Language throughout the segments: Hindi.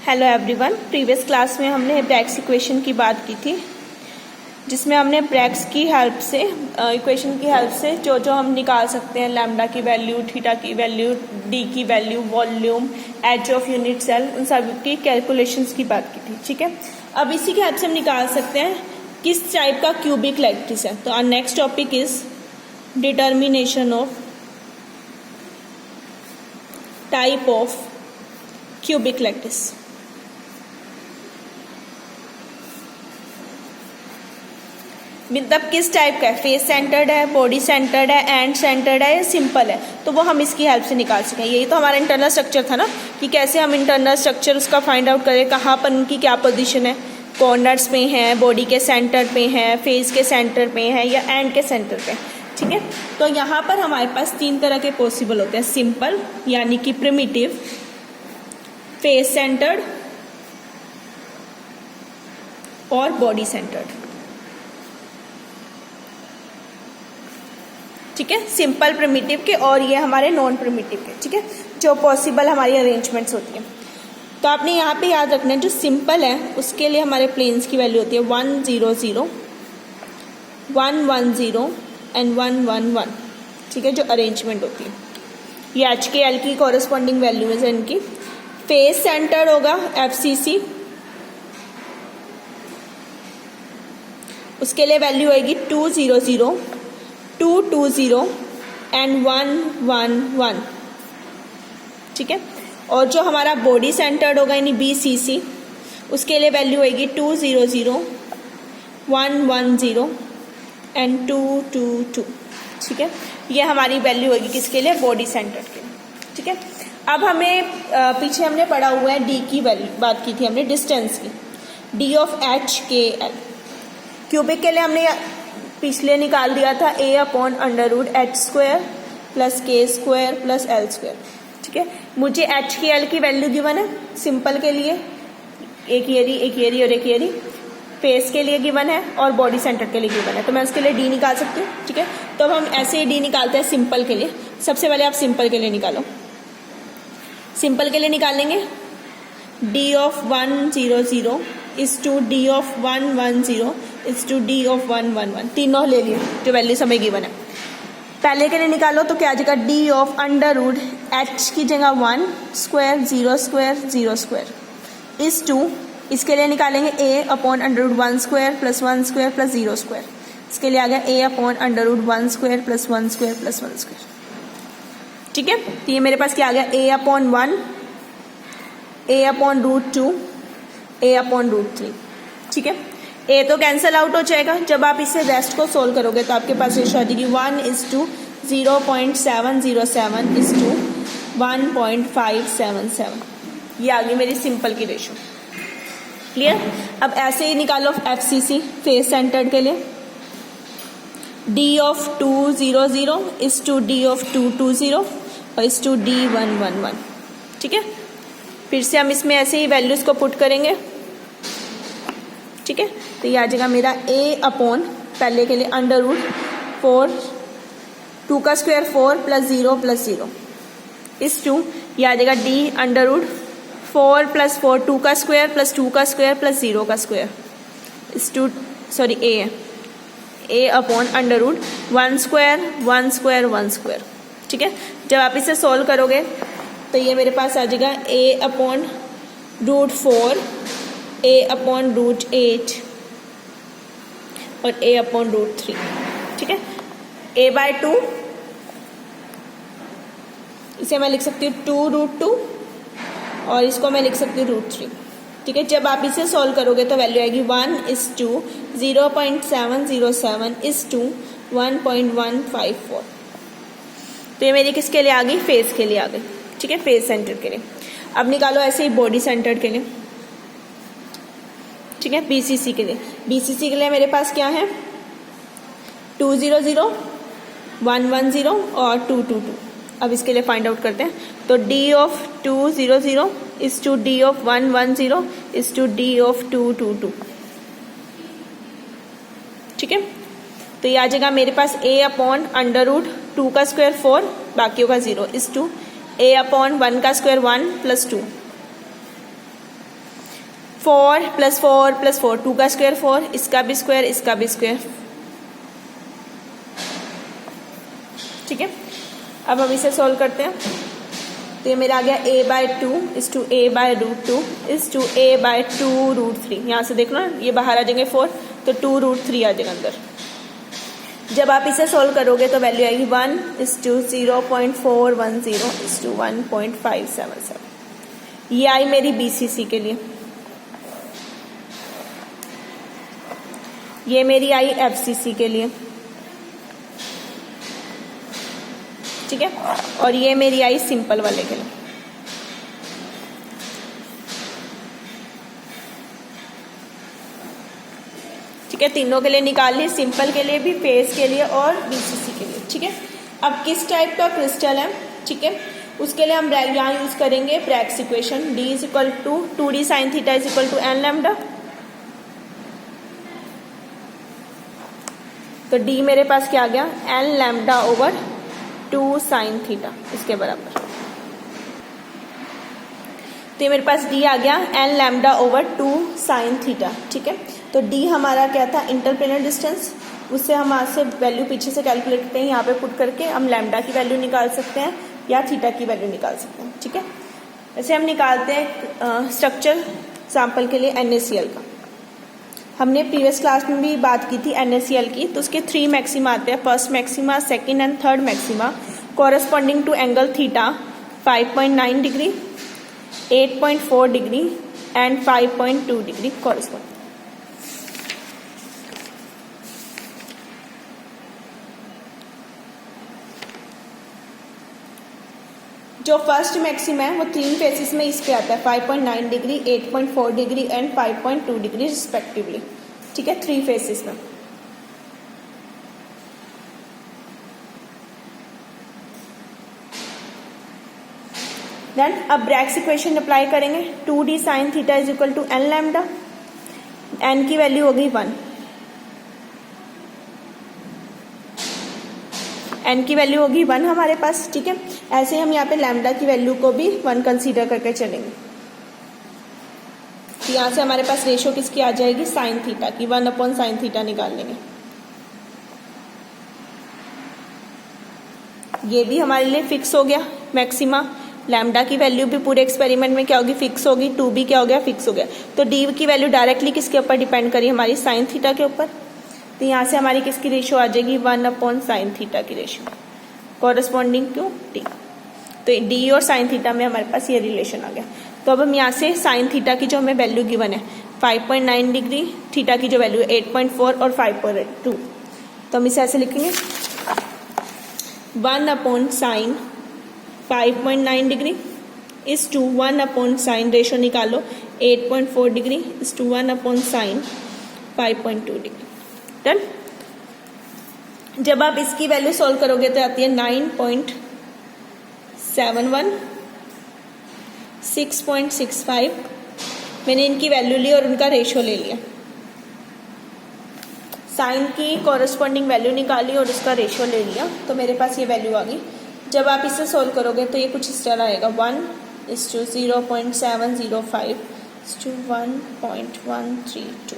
Hello everyone. प्रीवियस क्लास में हमने ब्रैग्स इक्वेशन की बात की थी, जिसमें हमने ब्रैग्स की हेल्प से इक्वेशन की हेल्प से जो जो हम निकाल सकते हैं, लैम्डा की वैल्यू, थीटा की वैल्यू, डी की value, volume, h of unit cell, उन सब की कैलकुलेशंस की बात की थी। ठीक है, अब इसी की हेल्प से हम निकाल सकते हैं किस टाइप का क्यूबिक लैटिस है। तो our next topic is determination of type of cubic lattice. मतलब किस टाइप का है, फेस सेंटर्ड है, बॉडी सेंटर्ड है, एंड सेंटर्ड है या सिंपल है, तो वो हम इसकी हेल्प से निकाल सकें। यही तो हमारा इंटरनल स्ट्रक्चर था ना, कि कैसे हम इंटरनल स्ट्रक्चर उसका फाइंड आउट करें, कहाँ पर उनकी क्या पोजीशन है, कॉर्नर्स पे हैं, बॉडी के सेंटर पे हैं, फेस के सेंटर पे हैं या एंड के सेंटर पे। ठीक है, तो यहाँ पर हमारे पास तीन तरह के पॉसिबल होते हैं, सिंपल यानी कि प्रिमिटिव, फेस सेंटर्ड और बॉडी सेंटर्ड। ठीक है, सिंपल प्रिमिटिव के और ये हमारे नॉन प्रिमिटिव के। ठीक है, जो पॉसिबल हमारी अरेंजमेंट्स होती हैं। तो आपने यहाँ पे याद रखना है, जो सिंपल है उसके लिए हमारे प्लेन्स की वैल्यू होती है 1 0 0, 1 1 0 एंड 1 1 1। ठीक है, जो अरेंजमेंट होती है ये एच के एल की कॉरेस्पॉन्डिंग वैल्यू है इनकी। फेस सेंटर होगा FCC, उसके लिए वैल्यू होगी 2 0 0, 2 2 0 एंड 1 1 1। ठीक है, और जो हमारा बॉडी सेंटर्ड होगा यानी BCC, उसके लिए वैल्यू होगी 2 0 0, 1 1 0 एंड 2 2 2। ठीक है, ये हमारी वैल्यू होगी किसके लिए, बॉडी सेंटर्ड के लिए। ठीक है, अब हमें पीछे हमने पढ़ा हुआ है डी की वैल्यू, बात की थी हमने डिस्टेंस की, डी ऑफ एच के एल। क्यूबिक के लिए हमने पिछले निकाल दिया था A/√h² plus k² plus l²। ठीक है, मुझे एच के एल की वैल्यू गिवन है, सिंपल के लिए एक ईयरी और एक ईयरी, फेस के लिए गिवन है और बॉडी सेंटर के लिए गिवन है, तो मैं उसके लिए डी निकाल सकती हूँ। ठीक है, तो अब हम ऐसे ही डी निकालते हैं सिंपल के लिए। सबसे पहले आप सिंपल के लिए निकालो। सिंपल के लिए निकालेंगे d of 1 0 0 is to d of 1 1 0 is to d of 1 1 1। तीनों ले लिए जो वैल्यू हमें गिवन है। पहले के लिए निकालो तो क्या आ जाएगा, डी ऑफ √h की जगह 1 square 0 square 0 square is to, इसके लिए निकालेंगे A/√1 square plus 1 square plus 0 square. इसके लिए आ गया A/√1 square plus 1 square plus 1 square. ठीक है, तो ये मेरे पास क्या आ गया, A/1, A/√2, A/√3। ठीक है, ए तो कैंसिल आउट हो जाएगा। जब आप इससे रेस्ट को सोल्व करोगे तो आपके पास रेशो आ जाएगी 1:0.707 इज टू 1.577। ये आ गई मेरी सिंपल की रेशो। क्लियर। अब ऐसे ही निकालो FCC, फेस सेंटर्ड के लिए, d of 2 0 0 is to d of 2 2 0 और इज टू डी 1 1 1। ठीक है, फिर से हम इसमें ऐसे ही वैल्यूज को पुट करेंगे। ठीक है, तो ये आ जाएगा मेरा A/ पहले के लिए √4, 2 का स्क्वायर 4 प्लस 0 प्लस 0 इस टू, ये आ जाएगा D/4 प्लस 4, 2 का स्क्वायर प्लस 2 का स्क्वायर प्लस 0 का square is to, sorry A/1 square 1 square 1 square. ठीक है, जब आप इसे सॉल्व करोगे तो ये मेरे पास आ जाएगा A/√4, A/√8 और A/√3। ठीक है, A/2 इसे मैं लिख सकती हूँ 2√2 और इसको मैं लिख सकती हूँ √3। ठीक है, जब आप इसे सॉल्व करोगे तो वैल्यू आएगी 1:0.707 इज टू 1.154। तो ये मेरी किसके लिए आ गई, फेस के लिए आ गई। ठीक है, फेस सेंटर के लिए। अब निकालो ऐसे ही बॉडी सेंटर के लिए। ठीक है, BCC के लिए, BCC के लिए मेरे पास क्या है 2 0 0, 1 1 0 और 2 2 2। अब इसके लिए फाइंड आउट करते हैं। तो d of 2 0 0 is to d of 1 1 0 is to d of 2 2 2। ठीक है, तो ये आ जाएगा मेरे पास A/√2 का स्क्वायर 4, बाकियों का 0 इज टू A/1 का स्क्वायर 1 प्लस 2 4 + 4 + 4, 2 का स्क्वायर 4, इसका भी स्क्वायर, इसका भी स्क्वायर। ठीक है, अब हम इसे सॉल्व करते हैं। तो ये मेरा आ गया a/2 = a/√2 = a/2√3। यहाँ से देखो ना, ये बाहर आ जाएंगे 4, तो 2√3 आ जाएगा अंदर। जब आप इसे सॉल्व करोगे तो वैल्यू आएगी 1 = 0.410 = 1.577। ये आई मेरी BCC के लिए, ये मेरी आई FCC के लिए। ठीक है, और ये मेरी आई सिंपल वाले के लिए। ठीक है, तीनों के लिए निकाल ली, सिंपल के लिए भी, फेस के लिए और BCC के लिए। ठीक है, अब किस टाइप का क्रिस्टल है, ठीक है, उसके लिए हम यहाँ यूज करेंगे Bragg's equation. D = 2D sin θ = n lambda. तो D मेरे पास क्या आ गया, n λ/2 sin θ, इसके बराबर। तो ये मेरे पास D आ गया n λ/2 sin θ। ठीक है, तो D हमारा क्या था, इंटरप्लेनर डिस्टेंस। उससे हम आज से वैल्यू पीछे से कैलकुलेट करते हैं, यहाँ पे पुट करके हम लैम्डा की वैल्यू निकाल सकते हैं या थीटा की वैल्यू निकाल सकते हैं। ठीक है, ऐसे हम निकालते हैं स्ट्रक्चर एग्जाम्पल के लिए NaCl का। हमने प्रीवियस क्लास में भी बात की थी NaCl की। तो उसके 3 मैक्सिमा आते हैं, first maxima, second and third maxima, corresponding to angle theta 5.9 degree, 8.4 degree and 5.2 degree corresponding. जो फर्स्ट मैक्सिमा है वो 3 फेसिस में इस पे आता है, 5.9 degree, 8.4 degree and 5.2 degree respectively. ठीक है, 3 फेसिस में। देन अब ब्रैग्स इक्वेशन अप्लाई करेंगे। 2D sin θ = n lambda, n की वैल्यू हो गई 1, n की वैल्यू होगी 1 हमारे पास। ठीक है, ऐसे हम यहाँ पे लैम्डा की वैल्यू को भी 1 कंसीडर करके चलेंगे। तो यहाँ से हमारे पास रेशियो किसकी आ जाएगी, साइन थीटा की, 1/sin θ निकाल लेंगे। ये भी हमारे लिए फिक्स हो गया मैक्सिमा। लैम्डा की वैल्यू भी पूरे एक्सपेरिमेंट में क्या होगी, फिक्स होगी। 2 भी क्या हो गया, फिक्स हो गया। तो D की वैल्यू डायरेक्टली किसके ऊपर डिपेंड करी, हमारी साइन थीटा के ऊपर। तो यहाँ से हमारी किसकी रेशियो आ जाएगी, 1/sin θ की रेशियो, कॉरस्पॉन्डिंग टू D। तो D और साइन थीटा में हमारे पास ये रिलेशन आ गया। तो अब हम यहाँ से साइन थीटा की जो हमें वैल्यू गिवन है 5.9 डिग्री, थीटा की जो वैल्यू 8.4 और 5.2, तो हम इसे ऐसे लिखेंगे 1/sin 5.9 degree is to 1/sin, ratio निकालो, 8.4 degree is to 1/sin 5.2 degree. Done. जब आप इसकी वैल्यू सॉल्व करोगे तो आती है 9.71, 6.65। मैंने इनकी वैल्यू ली और उनका रेशियो ले लिया। साइन की कॉरस्पॉन्डिंग वैल्यू निकाली और उसका रेशियो ले लिया, तो मेरे पास ये वैल्यू आ गई। जब आप इसे सॉल्व करोगे तो ये कुछ इस तरह आएगा, 1:0.705 1.132।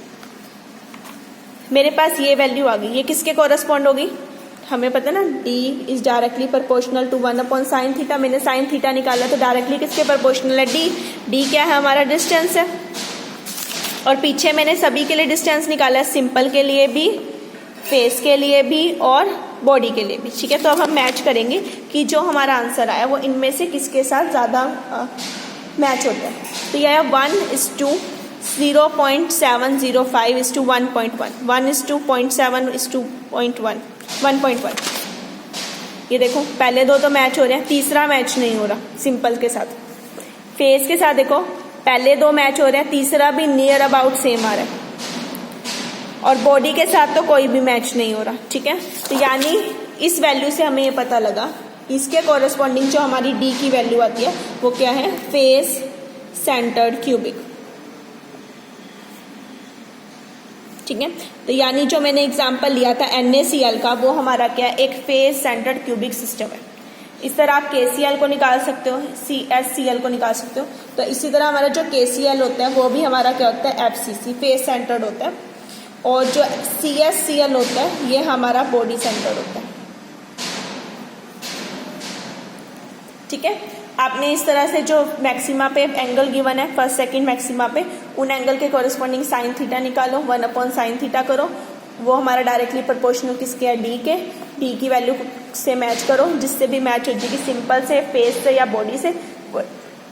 मेरे पास ये वैल्यू आ गई। ये किसके कॉरस्पॉन्ड होगी, हमें पता ना, D is directly proportional to 1/sin θ। मैंने साइन थीटा निकाला तो डायरेक्टली किसके प्रोपोर्शनल है, D क्या है, हमारा डिस्टेंस है। और पीछे मैंने सभी के लिए डिस्टेंस निकाला है, सिंपल के लिए भी, फेस के लिए भी और बॉडी के लिए भी। ठीक है, तो अब हम मैच करेंगे कि जो हमारा आंसर आया वो इनमें से किसके साथ ज़्यादा मैच होता है। तो यह 1:0.705 1:1, 1:0.7 1.1। ये देखो पहले दो तो मैच हो रहे हैं, तीसरा मैच नहीं हो रहा सिंपल के साथ। फेस के साथ देखो पहले 2 मैच हो रहे हैं, तीसरा भी नियर अबाउट सेम आ रहा है, और बॉडी के साथ तो कोई भी मैच नहीं हो रहा। ठीक है, तो यानी इस वैल्यू से हमें ये पता लगा इसके कॉरस्पॉन्डिंग जो हमारी D की वैल्यू आती है वो क्या है, फेस सेंटर्ड क्यूबिक। ठीक है, तो यानी जो मैंने एग्जांपल लिया था NaCl का, वो हमारा क्या है, एक फेस सेंटर्ड क्यूबिक सिस्टम है। इस तरह आप KCl को निकाल सकते हो, CHCl को निकाल सकते हो। तो इसी तरह हमारा जो KCl होता है वो भी हमारा क्या होता है, FCC फेस सेंटर्ड होता है, और जो CHCl होता है ये हमारा बॉडी सेंटर्ड होता है। ठीक है, आपने इस तरह से जो मैक्सिमा पे एंगल गिवन है फर्स्ट सेकंड मैक्सिमा पे, उन एंगल के कॉरेस्पॉन्डिंग साइन थीटा निकालो, 1/sin थीटा करो, वो हमारा डायरेक्टली प्रोपोर्शनल किसके है, डी के। डी की वैल्यू से मैच करो, जिससे भी मैच हो जाएगी, सिंपल से, फेस से या बॉडी से,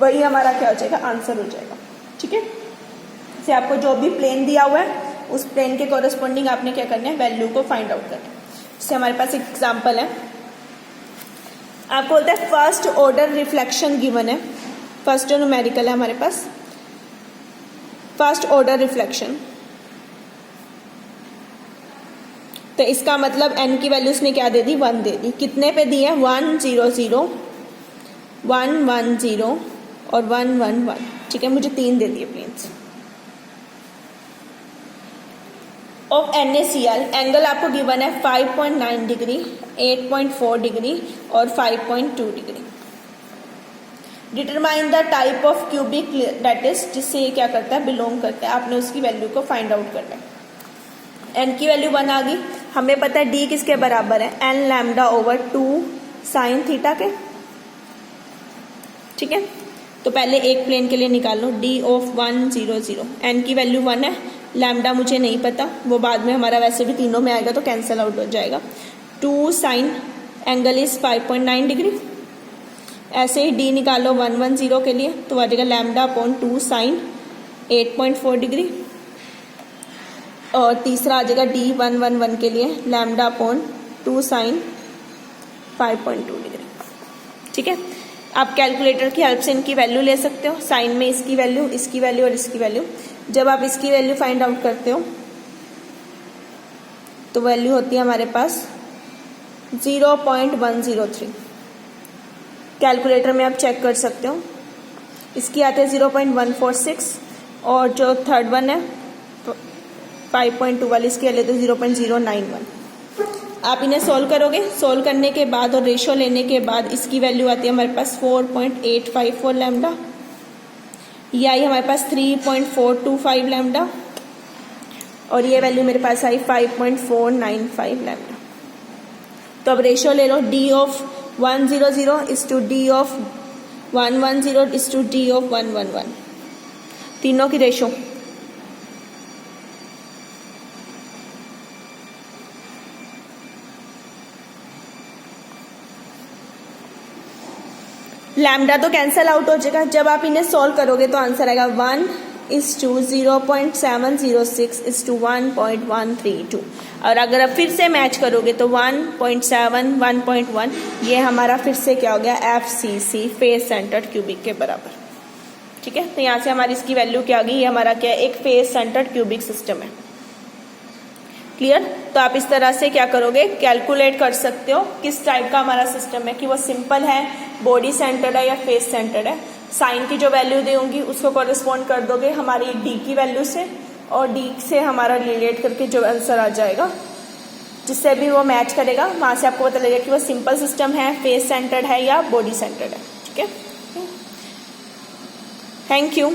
वही हमारा क्या हो जाएगा, आंसर हो जाएगा। ठीक है, जैसे आपको जो भी प्लेन दिया हुआ है उस प्लेन के कॉरेस्पॉन्डिंग आपने क्या करना है, वैल्यू को फाइंड आउट करना है। जैसे हमारे पास एक एग्जाम्पल है, आपको बोलते हैं फर्स्ट ऑर्डर रिफ्लेक्शन गिवन है, फर्स्ट न्यूमेरिकल है हमारे पास, फर्स्ट ऑर्डर रिफ्लेक्शन। तो इसका मतलब n की वैल्यू उसने क्या दे दी, 1 दे दी। कितने पे दी है, 1 0 0 1 1 0 और 1 1 1। ठीक है, मुझे 3 दे दिए प्लेन्स ऑफ NaCl। एंगल आपको गिवन है 5.9 डिग्री, 8.4 डिग्री और 5.2 degree. Determine the type of cubic lattice, जिससे ये क्या करता है, बिलोंग करता है। आपने उसकी वैल्यू को फाइंड आउट करना है। n की वैल्यू 1 आ गई, हमें पता है d किसके बराबर है, n λ/2 sin थीटा के। ठीक है, तो पहले एक प्लेन के लिए निकालो, d ऑफ 1 0 0, n की वैल्यू 1 है, लैम्डा मुझे नहीं पता, वो बाद में हमारा वैसे भी तीनों में आएगा तो कैंसिल आउट हो जाएगा। 2 sin एंगल इज 5.9 डिग्री। ऐसे ही डी निकालो 1 1 0 के लिए, तो आ जाएगा λ/2 sin 8.4 डिग्री। और तीसरा आ जाएगा डी 1 1 1 के लिए λ/2 sin 5.2 डिग्री। ठीक है, आप कैलकुलेटर की हेल्प से इनकी वैल्यू ले सकते हो, साइन में इसकी वैल्यू, इसकी वैल्यू और इसकी वैल्यू। जब आप इसकी वैल्यू फाइंड आउट करते हो तो वैल्यू होती है हमारे पास 0.103। कैलकुलेटर में आप चेक कर सकते हो, इसकी आते हैं 0.146 और जो थर्ड वन है 5.2 वाली, इसकी वैल्यू तो 0.091। आप इन्हें सोल्व करोगे, सोल्व करने के बाद और रेशो लेने के बाद इसकी वैल्यू आती है हमारे पास 4.854 लैम्डा, ये आई हमारे पास 3.425 लैम्डा, और ये वैल्यू मेरे पास आई 5.495 लैम्डा। तो अब रेशो ले लो, d of 100 is to d of 110 is to d of 111, तीनों की रेशो। लैम्डा तो कैंसिल आउट हो जाएगा, जब आप इन्हें सॉल्व करोगे तो आंसर आएगा 1 इज टू 0.706 इज टू 1.132। और अगर आप फिर से मैच करोगे तो 1.7 1.1, ये हमारा फिर से क्या हो गया, FCC फेस सेंटर्ड क्यूबिक के बराबर। ठीक है, तो यहाँ से हमारी इसकी वैल्यू क्या आ गई, ये हमारा क्या है, एक फेस सेंटर्ड क्यूबिक सिस्टम है। क्लियर, तो आप इस तरह से क्या करोगे, कैलकुलेट कर सकते हो किस टाइप का हमारा सिस्टम है, कि वो सिंपल है, बॉडी सेंटर्ड है या फेस सेंटर्ड है। साइन की जो वैल्यू देंगी उसको कॉरेस्पॉन्ड कर दोगे हमारी डी की वैल्यू से, और डी से हमारा रिलेट करके जो आंसर आ जाएगा, जिससे भी वो मैच करेगा, वहां से आपको पता लगेगा कि वो सिंपल सिस्टम है, फेस सेंटर्ड है या बॉडी सेंटर्ड है। ठीक है, थैंक यू।